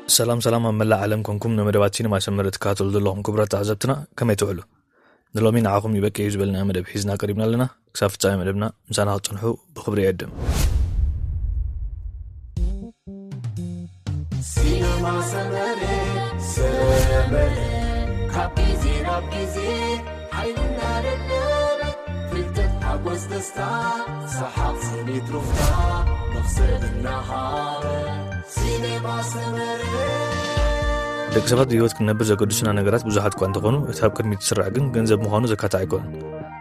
سلام ملا عالم كونكم نمدباتين ما سمرت كاتل دلهم كبرات عزبتنا كما يتعلو دلومين عاقم يبكي يجبلنا مدب حيزنا قريبنا لنا كسافت سايم مدبنا مسانا هاتنحو بخبري يقدم سينما سمري كابيزي رابيزي حينا للنور فلتت حبوز دستا صحاب سني تروفتا نخسر النهار سينما سمري ደቂ ሰባት ህይወት ክነብር ዘገድሱና ነገራት ብዙሓት እኳ እንተኾኑ እቲ ኣብ ቅድሚት ዝስራዕ ግን ገንዘብ ምዃኑ ዘካታ ኣይኮነን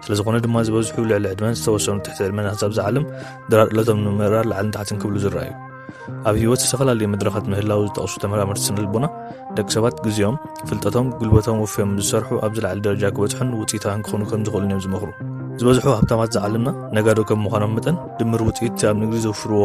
ስለዝኾነ ድማ ዝበዝሑ ልዕሊ ዕድመን ዝተወሰኑ ትሕቲ ዕድመን ሃሳብ ዝዓለም ድራድለቶም ንምምራር ላዕልን ታሕትን ክብሉ ዝረኣዩ ኣብ ህይወት ዝተፈላለዩ መድረኻት ምህላው ዝጠቕሱ ተመራመርቲ ስነልቦና ደቂ ሰባት ግዜኦም ፍልጠቶም ጉልበቶም ወፍዮም ዝሰርሑ ኣብ ዝለዓለ ደረጃ ክበፅሑን ውፅኢታውያን ክኾኑ ከም ዝኽእሉን እዮም ዝመኽሩ ዝበዝሑ ሃብታማት ዝዓለምና ነጋዶ ከም ምዃኖም መጠን ድምር ውፅኢት ኣብ ንግዲ ዘፍርዎ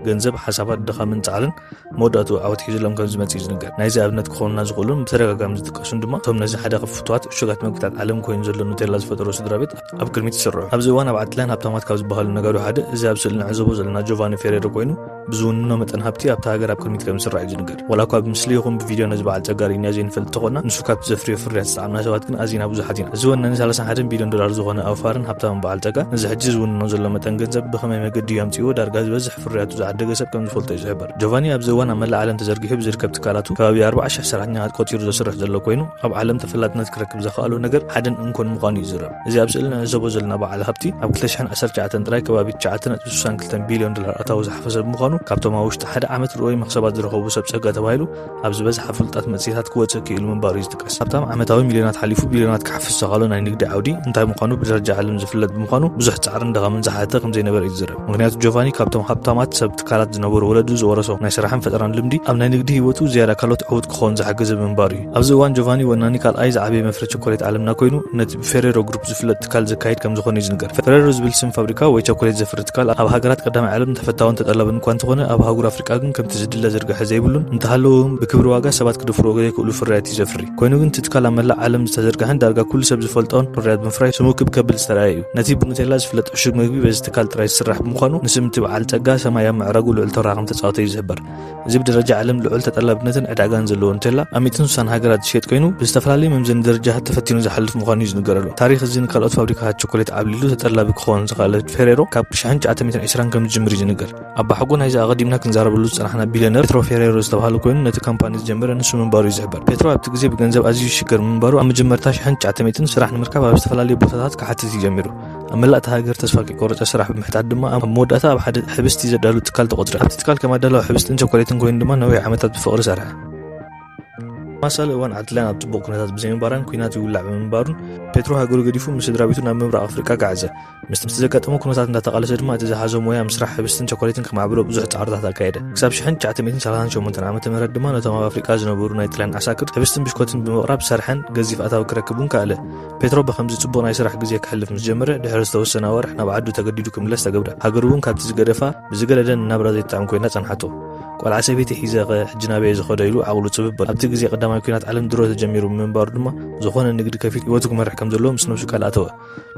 ገንዘብ ሓሳባት ድኻምን ጻዕርን መወዳእቱ ዓወት ሒዙሎም ከም ዝመጽእ ዝንገር ናይዚ ኣብነት ክኾኑና ዝኽእሉን ብተደጋጋሚ ዝጥቀሱን ድማ እቶም ነዚ ሓደ ፍቱዋት ዕሹጋት ምግብታት ዓለም ኮይኑ ዘሎ ኑቴላ ዝፈጠሩ ስድራቤት ኣብ ቅድሚት ይስርዑ ኣብዚ እዋን ኣብ ዓድላን ሃብታማት ካብ ዝበሃሉ ነጋዶ ሓደ እዚ ኣብ ስእሊ ንዕዘቦ ዘለና ጆቫኒ ፌሬሮ ኮይኑ ብዝውንኖ መጠን ሃብቲ ኣብታ ሃገር ኣብ ቅድሚት ከም ዝስራዕ እዩ ዝንገር ዋላ እኳ ብምስሊ ይኹን ብቪድዮ ነዚ በዓል ጸጋሪ እኛ ዘይንፈልጥ ተኾና ንሱ ካብቲ ዘፍርዮ ፍርያት ዝጠዓምና ሰባት ግን ኣዝና ብዙሓት ኢና እዚ ወነኒ 31 ቢልዮን ዶላር ዝኾነ ኣውፋርን ሃብታምን በዓል ጸጋ ነዚ ሕጂ ዝውንኖ ዘሎ መጠን ገንዘብ ብኸመይ መገዲ እዩ ኣምፂኡ ዳርጋ ዝበዝሕ ፍርያቱ ዝዓደገ ሰብ ከም ዝፈልጦ እዩ ዝሕበር ጆቫኒ ኣብ ዘዋን ኣብ መላእ ዓለም ተዘርጊሑ ብዝርከብ ትካላቱ ከባቢ 40,000 ሰራሕተኛታት ቆፂሩ ዘስርሕ ዘሎ ኮይኑ ኣብ ዓለም ተፈላጥነት ክረክብ ዘኽኣሎ ነገር ሓደን እንኮን ምዃኑ እዩ ዝረብ እዚ ኣብ ስእሊ ንዕዘቦ ዘለና በዓል ሃብቲ ኣብ 2019 ጥራይ ከባቢ 9.62 ቢልዮን ዶላር ኣታዊ ዝሓፈሰ ብምዃኑ ካብቶም ኣብ ውሽጢ ሓደ ዓመት ርኡይ መክሰባት ዝረኸቡ ሰብ ጸጋ ተባሂሉ ኣብ ዝበዝሐ ፍልጣት መጽሔታት ክወፅእ ክኢሉ ምንባሩ እዩ ዝጥቀስ ሃብታም ዓመታዊ ሚልዮናት ሓሊፉ ቢልዮናት ክሓፍስ ዘኽኣሎ ናይ ንግዲ ዓውዲ እንታይ ምዃኑ ብደረጃ ዓለም ዝፍለጥ ብምዃኑ ብዙሕ ጻዕርን ድኻምን ዝሓተ ከም ዘይነበረ እዩ ዝረብ ምክንያቱ ጆቫኒ ካብቶም ሃብታማት ሰብ ትካላት ዝነበሩ ወለዱ ዝወረሶ ናይ ስራሕን ፈጠራን ልምዲ ኣብ ናይ ንግዲ ህይወቱ ዝያዳ ካልኦት ዕዉት ክኾን ዝሓገዘ ምንባሩ እዩ ኣብዚ እዋን ጆቫኒ ወናኒ ካልኣይ ዝዓበየ መፍረ ቸኮሌት ዓለምና ኮይኑ ነቲ ፌሬሮ ግሩፕ ዝፍለጥ ትካል ዘካይድ ከም ዝኾነ እዩ ዝንገር ፌሬሮ ዝብል ስም ፋብሪካ ወይ ቸኮሌት ዘፍሪ ትካል ኣብ ሃገራት ቀዳማይ ዓለም ተፈታውን ተጠላብን እኳ እንተኾነ ኣብ ሃገር ኣፍሪቃ ግን ከምቲ ዝድለ ዝርግሐ ዘይብሉን እንተሃለዎም ብክብሪ ዋጋ ሰባት ክድፍርዎ ዘይክእሉ ፍርያት እዩ ዘፍሪ ኮይኑ ግን እቲ ትካል ኣብ መላእ ዓለም ዝተዘርግሐን ዳርጋ ኩሉ ሰብ ዝፈልጦን ፍርያት ብምፍራይ ስሙ ክብል ዝተረኣየ እዩ ነቲ ብኑቴላ ዝፍለጥ ዕሹግ ምግቢ በዚ ትካል ጥራይ ዝስራሕ ብምዃኑ ንስምቲ በዓል ጸጋ ሰማይ ኣብ ምዕራጉ ልዑል ተራ ከም ተጻወተ እዩ ዝሕበር እዚ ብደረጃ ዓለም ልዑል ተጠላብነትን ዕዳጋን ዘለዎ ኑቴላ ኣብ 160 ሃገራት ዝሸጥ ኮይኑ ብዝተፈላለዩ መምዘኒ ደረጃታት ተፈቲኑ ዝሓልፍ ምዃኑ እዩ ዝንገረሉ ታሪክ እዚ ንካልኦት ፋብሪካታት ቸኮሌት ዓብሊሉ ተጠላቢ ክኸውን ዝኽእል ፌሬሮ ካብ 1920 ከም ዝጅምር እዩ ዝንገር ኣብ ባሕጎ ናይዚ ኣቐዲምና ክንዛረበሉ ዝጸናሕና ቢልዮነር ፔትሮ ፌሬሮ ዝተባሃለ ኮይኑ ነቲ ካምፓኒ ዝጀመረ ንሱ ምንባሩ እዩ ዝሕበር ፔትሮ ኣብቲ ግዜ ብገንዘብ ኣዝዩ ይሽገር ምንባሩ ኣብ መጀመርታ 1900 ስራሕ ንምርካብ ኣብ ዝተፈላለዩ ቦታታት ክሓትት እዩ ጀሚሩ ኣብ መላእቲ ሃገር ተስፋ ከይቆረፀ ስራሕ ብምሕታት ድማ ኣብ መወዳእታ ኣብ ሓደ ሕብስቲ ዘዳሉ ትካል ተቆፅረ ኣብቲ ትካል ከም ኣዳለዋ ሕብስትን ቸኮሌትን ኮይኑ ድማ ነዊሕ ዓመታት ብፍቕሪ ሰርሐ ማሳለ እዋን ዓድላን ኣብ ጽቡቕ ኩነታት ብዘይምንባራን ኩናት ይውላዕ ብምንባሩን ፔትሮ ሃገሩ ገዲፉ ምስ ስድራቤቱ ናብ ምብራቕ ኣፍሪቃ ጋዕዘ ምስ ዘጋጠመ ኩነታት እንዳተቓለሰ ድማ እቲ ዝሓዞ ሞያ ምስራሕ ሕብስትን ቸኮሌትን ከማዕብሎ ብዙሕ ጻዕርታት ኣካየደ ክሳብ 1938 ዓመተ ምህረት ድማ ነቶም ኣብ ኣፍሪቃ ዝነበሩ ናይ ጥላን ዓሳክር ሕብስትን ብሽኮትን ብምቕራብ ሰርሐን ገዚፍ ኣታዊ ክረክቡን ካኣለ ፔትሮ ብከምዚ ጽቡቕ ናይ ስራሕ ግዜ ክሕልፍ ምስ ጀመረ ድሕሪ ዝተወሰነ ወርሕ ናብ ዓዱ ተገዲዱ ክምለስ ተገብረ ሃገሩ እውን ካብቲ ዝገደፋ ብዝገለደን ናብራ ዘይጣዕም ኮይና ጸንሓቶ ቆልዓ ሰበይቲ ሒዘኸ ሕጂ ናበይ ዝኸደ ኢሉ ዓቕሉ ጽብብ ኣብቲ ግዜ ቀዳማይ ኩናት ዓለም ድሮ ተጀሚሩ ብምንባሩ ድማ ዝኾነ ንግዲ ከፊት ህይወቱ ክመርሕ ከም ዘለዎ ምስ ነብሱ ቃል ኣተወ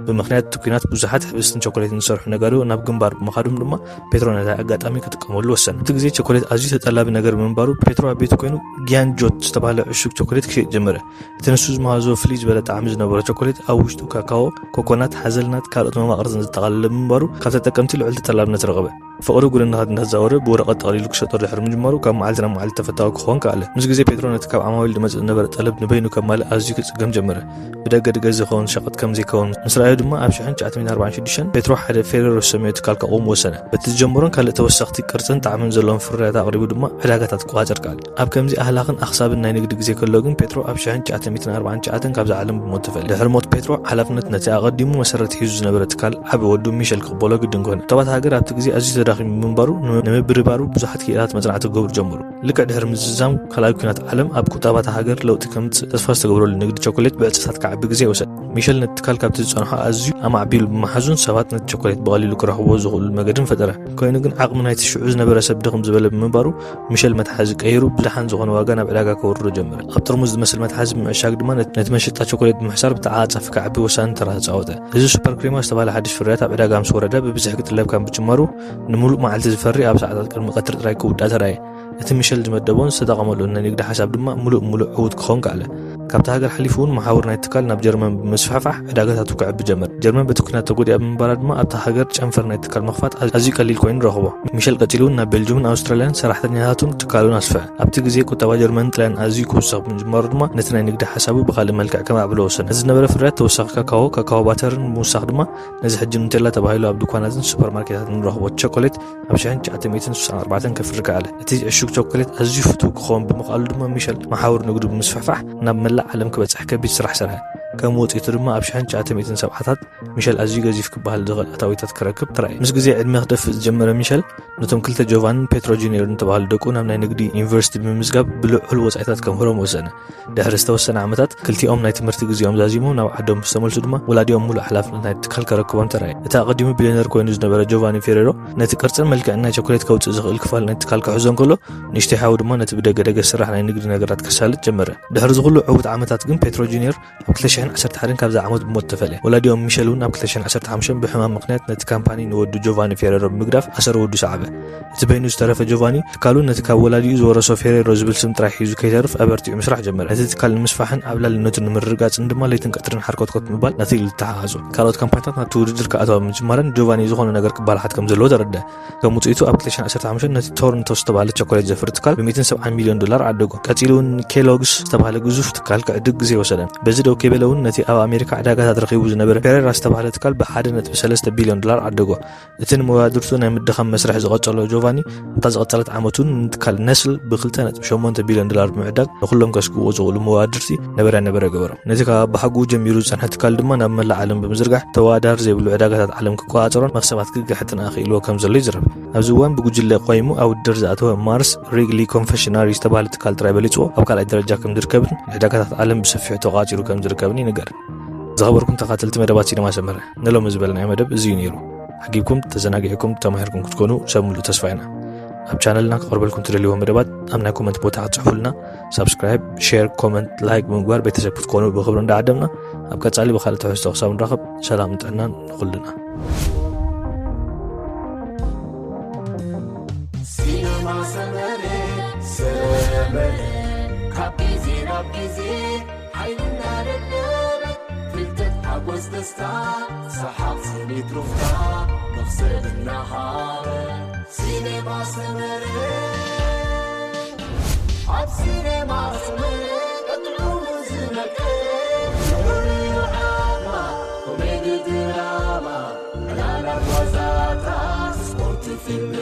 ብምኽንያት እቲ ኩናት ብዙሓት ሕብስትን ቸኮሌትን ዝሰርሑ ነጋዶ ናብ ግንባር ብምኻዶም ድማ ፔትሮ ነታ ኣጋጣሚ ክጥቀመሉ ወሰነ እቲ ግዜ ቸኮሌት ኣዝዩ ተጠላቢ ነገር ብምንባሩ ፔትሮ ኣብ ቤቱ ኮይኑ ጊያንጆት ዝተባሃለ ዕሹግ ቸኮሌት ክሸጥ ጀመረ እቲ ንሱ ዝመሃዞ ፍልይ ዝበለ ጣዕሚ ዝነበረ ቸኮሌት ኣብ ውሽጡ ካካዎ ኮኮናት ሓዘልናት ካልኦት መማቕርትን ዘጠቓለለ ብምንባሩ ካብ ተጠቀምቲ ልዑል ተጠላብነት ረኸበ ፍቕሪ ጉድናታት እንዳተዛወረ ብወረቐት ጠቕሊሉ ክሸጦ ድሕሪ ምጅማሩ ካብ መዓልቲ ናብ መዓልቲ ተፈታዊ ክኾን ከኣለ ምስ ግዜ ፔትሮ ነቲ ካብ ዓማዊል ድመፅእ ዝነበረ ጠለብ ንበይኑ ከም ማለ ኣዝዩ ክጽገም ጀመረ ብደገ ድገ ዝኸውን ሸቐጥ ከም ዘይከውን ምስ ረኣዩ ድማ ኣብ 1946 ፔትሮ ሓደ ፌሬሮ ዝሰመዮ ትካል ከቕውም ወሰነ በቲ ዝጀመሮን ካልእ ተወሳኽቲ ቅርፅን ጣዕምን ዘለዎም ፍርያት ኣቕሪቡ ድማ ዕዳጋታት ክቋፀር ከኣለ ኣብ ከምዚ ኣህላኽን ኣኽሳብን ናይ ንግዲ ግዜ ከሎ ግን ፔትሮ ኣብ 1949 ካብዚ ዓለም ብሞት ተፈልየ ድሕሪ ሞት ፔትሮ ሓላፍነት ነቲ ኣቐዲሙ መሰረት ሒዙ ዝነበረ ትካል ዓብ ወዱ ሚሸል ክቕበሎ ግድን ኮነ ሰባት ሃገር ኣብቲ ግዜ ኣዝዩ ተዳኺሙ ብምንባሩ ንምብርባሩ ብዙሓት ክኢላ ሚሸላት መጽናዕቲ ገብሩ ጀመሩ ልክዕ ድሕሪ ምዝዛም ካልኣይ ኩናት ዓለም ኣብ ቁጠባት ሃገር ለውጢ ከምጽእ ተስፋ ዝተገብረሉ ንግዲ ቸኮሌት ብዕፅታት ክዓቢ ግዜ ወሰድ ሚሸል ነቲ ትካል ካብቲ ዝጸንሖ ኣዝዩ ኣማዕቢሉ ብምሓዙን ሰባት ነቲ ቸኮሌት ብቐሊሉ ክረኽብዎ ዝኽእሉ መገድን ፈጠረ ኮይኑ ግን ዓቕሚ ናይቲ ሽዑ ዝነበረ ሰብ ድኽም ዝበለ ብምንባሩ ሚሸል መትሓዚ ቀይሩ ብዝሓን ዝኾነ ዋጋ ናብ ዕዳጋ ከወርዶ ጀመረ ኣብ ጥርሙዝ ዝመስል መትሓዚ ብምዕሻግ ድማ ነቲ መሸጣ ቸኮሌት ብምሕሳር ብተዓጻፊ ክዓቢ ወሳኒ ተራ ተጻወተ እዚ ሱፐር ክሬማ ዝተባህለ ሓድሽ ፍርያት ኣብ ዕዳጋ ምስ ወረደ ብብዝሒ ክጥለብ ካብ ምጅማሩ ንምሉእ መዓልቲ ዝፈሪ ኣብ ሰዓታት ቅድሚ ቀትሪ ጥራይ ክውዳእ ተራእየ እቲ ሚሸል ዝመደቦን ዝተጠቐመሉ ንግዲ ሓሳብ ድማ ሙሉእ ዕዉት ክኾን ከኣለ ካብቲ ሃገር ሓሊፉ እውን መሓውር ናይ ትካል ናብ ጀርመን ብምስፋሕፋሕ ዕዳጋታቱ ክዕቢ ጀመር ጀርመን በቲ ኩናት ተጎዲኣ ብምንባራ ድማ ኣብቲ ሃገር ጨንፈር ናይ ትካል መኽፋት ኣዝዩ ቀሊል ኮይኑ ረኽቦ ሚሸል ቀፂሉ እውን ናብ ቤልጅየምን ኣውስትራልያን ሰራሕተኛታቱን ትካሉን ኣስፍዐ ኣብቲ ግዜ ቁጠባ ጀርመን ጥልያን ኣዝዩ ክውስኽ ብምጅማሩ ድማ ነቲ ናይ ንግዲ ሓሳቡ ብኻልእ መልክዕ ከማዕብሎ ወሰነ እዚ ዝነበረ ፍርያት ተወሳኺ ካካዎ ባተርን ምውሳኽ ድማ ነዚ ሕጂ ኑቴላ ተባሂሉ ኣብ ድኳናትን ሱፐርማርኬታትን ንረኽቦ ቸኮሌት ኣብ 1964 ከፍሪ ከኣለ እቲ ዕሹግ ቸኮሌት ኣዝዩ ፍቱው ክኸውን ብምኽኣሉ ድማ ሚሸል መሓውር ንግዱ ብምስፋሕፋሕ ናብ መላእ ዓለም ክበጽሕ ከቢድ ስራሕ ሰርሐ ከም ውጽኢቱ ድማ ኣብ 1970ታት ሚሸል ኣዝዩ ገዚፍ ክበሃል ዝኽእል ኣታዊታት ክረክብ ተራእየ ምስ ግዜ ዕድመ ክደፍእ ዝጀመረ ሚሸል ነቶም ክልተ ጆቫንን ፔትሮ ጁኒየርን ተባሃሉ ደቁ ናብ ናይ ንግዲ ዩኒቨርሲቲ ብምምዝጋብ ብልዑል ወጻኢታት ከምሁሮም ወሰነ ድሕሪ ዝተወሰነ ዓመታት ክልቲኦም ናይ ትምህርቲ ግዜኦም ዛዚሞም ናብ ዓዶም ዝተመልሱ ድማ ወላዲኦም ሙሉእ ሓላፍነት ናይ ትካል ከረክቦም ተራእየ እቲ ኣቐዲሙ ቢልዮነር ኮይኑ ዝነበረ ጆቫኒ ፌሬሮ ነቲ ቅርጽን መልክዕን ናይ ቸኮሌት ከውፅእ ዝኽእል ክፋል ናይ ትካል ክሕዞ እንከሎ ንእሽተይ ሓው ድማ ነቲ ብደገደገ ስራሕ ናይ ንግዲ ነገራት ከሳልጥ ጀመረ ድሕሪ ዝኹሉ ዕዉት ዓመታት ግን ፔትሮ ጁኒየር ኣብ 2011 ካብዛ ዓመት ብሞት ተፈልየ ወላዲኦም ሚሸል እውን ኣብ 2015 ብሕማም ምክንያት ነቲ ካምፓኒ ንወዱ ጆቫኒ ፌሬሮ ብምግዳፍ ኣሰር ወዱ ሰዓበ እቲ በይኑ ዝተረፈ ጆቫኒ ትካሉ ነቲ ካብ ወላዲኡ ዝወረሶ ፌሬሮ ዝብል ስም ጥራይ ሒዙ ከይተርፍ ኣበርቲዑ ምስራሕ ጀመረ እቲ ትካል ንምስፋሕን ኣብ ላልነቱን ንምርጋፅን ድማ ለይትን ቀትርን ሓርኮትኮት ምባል ነቲ ኢሉ ተሓሓዙ ካልኦት ካምፓኒታት ናቲ ውድድር ክኣተዋ ምጅማረን ጆቫኒ ዝኾነ ነገር ክበላሓት ከም ዘለዎ ተረድአ ከም ውፅኢቱ ኣብ 2015 ነቲ ቶርንቶስ ዝተባሃለ ቸኮሌት ዘፍሪ ትካል ብ$170 ሚልዮን ዓደጎ ቀፂሉ እውን ኬሎግስ ዝተባሃለ ግዙፍ ትካል ክዕድግ ግዜ ወሰደ በዚ ደው ከበለ እውን ነቲ ኣብ ኣሜሪካ ዕዳጋታት ረኺቡ ዝነበረ ፌሬራ ዝተባሃለ ትካል ብ$1.3 ቢልዮን ዓደጎ እቲ ንመዋድርቱ ናይ ምድኻም መስርሕ ዝቐጸሎ ጆቫኒ እታ ዝቐጸለት ዓመቱን ንትካል ነስል ብ$2.8 ቢልዮን ብምዕዳግ ንኹሎም ከስክብዎ ዝኽእሉ መዋድርቲ ነበረ ገበሮም ነቲ ካብ ብሓጉ ጀሚሩ ዝጸንሐ ትካል ድማ ናብ መላእ ዓለም ብምዝርጋሕ ተወዳዳሪ ዘይብሉ ዕዳጋታት ዓለም ክቆጻጸሮን መኽሰባት ክግሕጥን ኣኽኢልዎ ከም ዘሎ ይዝረብ ኣብዚ እዋን ብጉጅለ ቆይሙ ኣብ ውድድር ዝኣተወ ማርስ ሪግሊ ኮንፌሽነሪ ዝተባሃለ ትካል ጥራይ በሊጽዎ ኣብ ካልኣይ ደረጃ ከም ዝርከብን ዕዳጋታት ዓለም ብሰፊሑ ተቓጺሩ ከም ዝርከብን ይንገር ዝኸበርኩም ተኻተልቲ መደባት ሲነማ ሰመረ ንሎም ዝበልናዮ መደብ እዙዩ ነይሩ ሓጊብኩም ተዘናጊዕኩም ተማሂርኩም ክትኮኑ ሰብ ሙሉእ ተስፋ ኢና ኣብ ቻነልና ክቐርበልኩም ትደልይዎ መደባት ኣብ ናይ ኮመንት ቦታ ክጽሕፉልና ሰብስክራይብ ሼር ኮመንት ላይክ ብምግባር ቤተሰብ ክትኮኑ ብኽብሪ እንዳዓደምና ኣብ ቀጻሊ ብኻልእ ትሕዝቶ ክሳብ ንራኸብ ሰላም ጥዕናን ንኹልና ሲነማ ሰመረ ካብ ጊዜ ሓይልና ደደበ ፍልጠት ሓጎስ ደስታ ሰሓቕ ስኒት ሩፍታ መኽሰብ እናሃበ ሲነማ ሰመረ ኣብ ሲነማ ሰመረ ቅጥዑሙ ዝነቀ ዓማ ኮሜዲ ድራማ ዕላላት ዋዛታ ስፖርት ፊልም